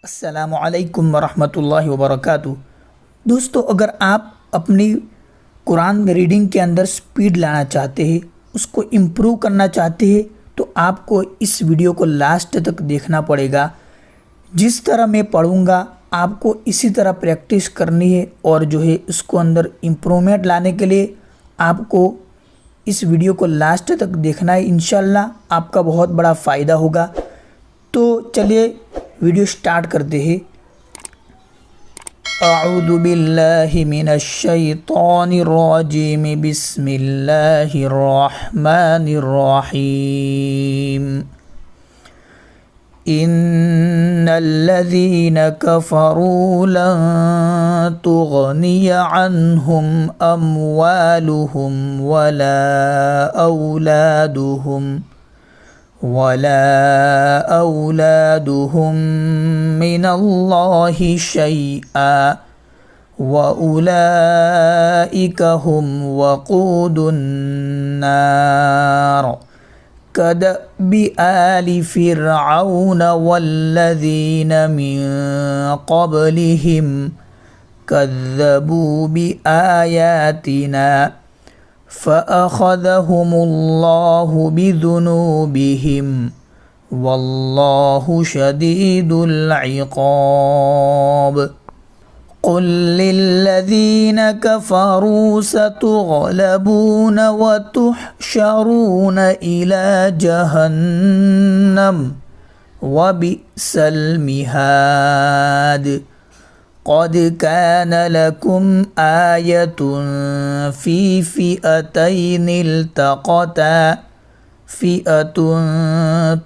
अस्सलामुअलैकुम वरहमतुल्लाहि वबरकातुहू। दोस्तों, अगर आप अपनी कुरान में रीडिंग के अंदर स्पीड लाना चाहते हैं, उसको इम्प्रूव करना चाहते हैं, तो आपको इस वीडियो को लास्ट तक देखना पड़ेगा। जिस तरह मैं पढ़ूंगा आपको इसी तरह प्रैक्टिस करनी है और जो है इसको अंदर इम्प्रूवमेंट लाने के लिए आपको इस वीडियो को लास्ट तक देखना है। इंशाल्लाह आपका बहुत बड़ा फ़ायदा होगा। तो चलिए वीडियो स्टार्ट करते हैं। अऊज़ु बिल्लाहि मिनश शैतानिर रजीम, बिस्मिल्लाहिर रहमानिर रहीम। इन्नल्लज़ीना कफ़रू लन तुग़निय अन्हुम अम्वालुहुम वला औलादुहुम मिनल्लाहि शैआ व उलाइका हुम वक़ूदुन नार कदअबि आलि फ़िरऔन वल्लज़ीन मिन क़ब्लिहिम कज़्ज़बू बिआयातिना फ़अख़ज़हुमुल्लाहु बिज़ुनूबिहिम वल्लाहु शदीदुल इक़ाब। क़ुल लिल्लज़ीन कफ़रू सतुग़लबून वतुहशरून इला जहन्नम वबिअसल मिहाद। क़द कान लकुम आयतुन फ़ी फ़िअतैनि इल्तक़ता फ़िअतुन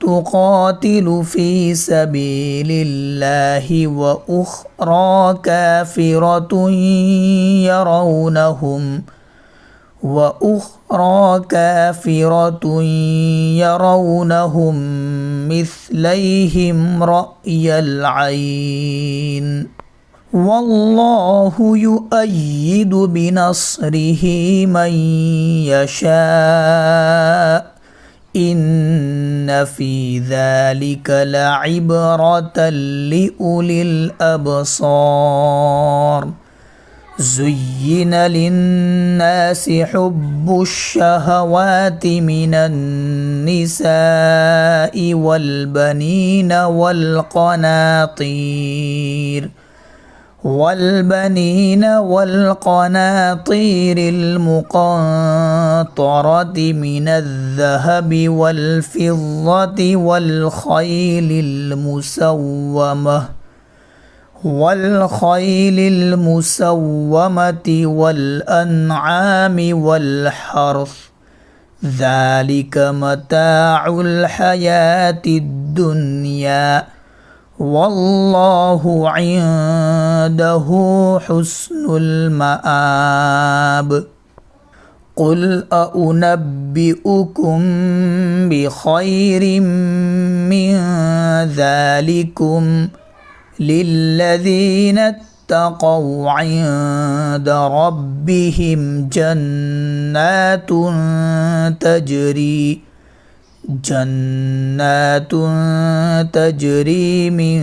तुक़ातिलु फ़ी सबीलिल्लाहि व उख़रा काफ़िरतुन यरौनहुम मिस्लैहिम रअयल ऐन वल्लाहु युअय्यिदु बिनस्रिहि मन यशा इन्न फ़ी ज़ालिका लइब्रतन लिउलिल अबसार। ज़ुय्यिन लिन्नासि हुब्बुश शहवाति मिनन निसाइ वल बनीन والقناطير المقنطرة من الذهب والفضة والخيل المسومة والأنعام والحرث، ذلك متاع الحياة الدنيا والله عنده حسن المآب। قل أنبئكم بخير من ذلكم للذين اتقوا عند ربهم جنات تجري من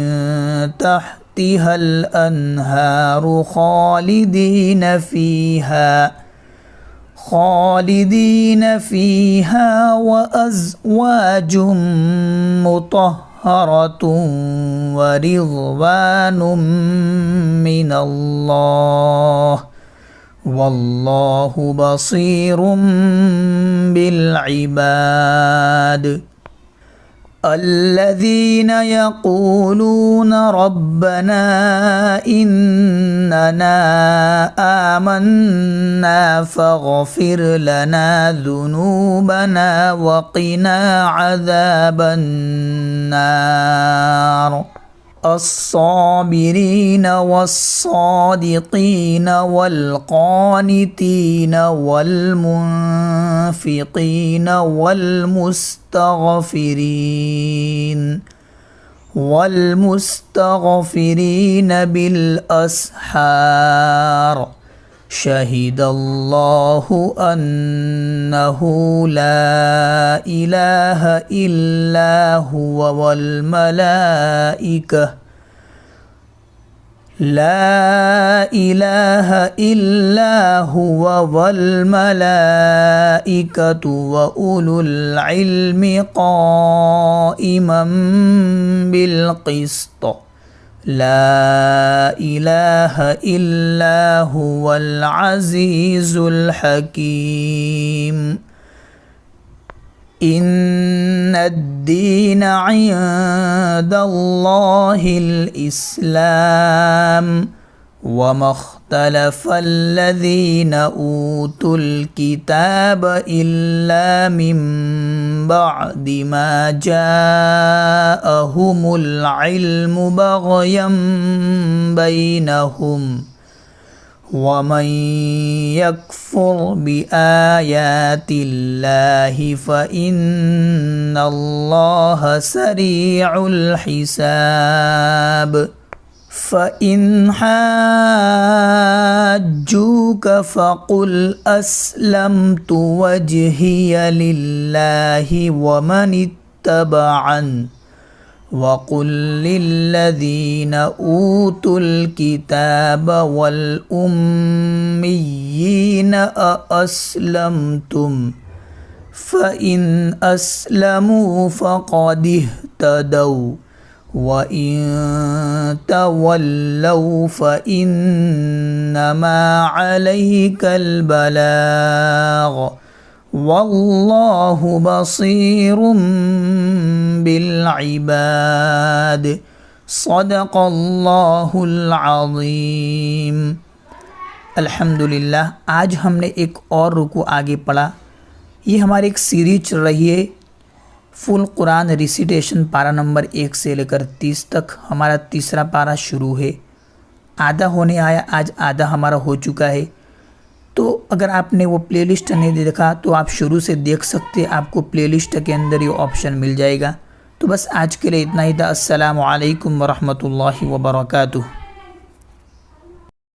تحتها الأنهار خالدين فيها وأزواج مطهرة ورضوان من الله والله بصير بالعباد। الذين يقولون ربنا إننا آمنا فاغفر لنا ذنوبنا وقنا عذاب النار الصابرين والصادقين والقانتين والمنفقين والمستغفرين بالأسحار شهد الله أنه لا إله إلا هو ला इलाहा इल्ला हुवा वल मलाइकतु व उलुल इल्मि क़ाइमम बिल क़िस्त ला इलाहा इल्ला हुवल अज़ीज़ुल हकीम इन्नद्दीन इंदल्लाहिल इस्लाम वमख्तलफ़ल्लज़ीन ऊतुल किताब इल्ला मिन बअदि मा जाअहुमुल इल्मु बग़यम बैनहुम वमन यकफुर बिआयातिल्लाहि फ़इन्नल्लाह सरीउल हिसाब फ़इन हाज्जूक फ़क़ुल अस्लमतु वज्हिय लिल्लाहि वमनित्तबअन वक़ुल लिल्लज़ीन ऊतुल किताब वल उम्मिय्यीन अस्लमतुम फ़इन अस्लमू फ़क़द इह्तदौ व इन तवल्लौ फ़इन्नमा अलैकल बलाग वल्लाहु बसीरुम बिल इबाद सदक़ल्लाहुल अज़ीम। अल्हम्दुलिल्लाह, आज हमने एक और रुकू आगे पढ़ा। ये हमारी एक सीरीज चल रही है फुल कुरान रिसिटेशन, पारा नंबर 1 से लेकर 30 तक। हमारा तीसरा पारा शुरू है, आधा होने आया, आज आधा हमारा हो चुका है। तो अगर आपने वो प्लेलिस्ट नहीं देखा तो आप शुरू से देख सकते हैं, आपको प्लेलिस्ट के अंदर ये ऑप्शन मिल जाएगा। तो बस आज के लिए इतना ही था। अस्सलामु अलैकुम वरहमतुल्लाहि वबरकातुहू।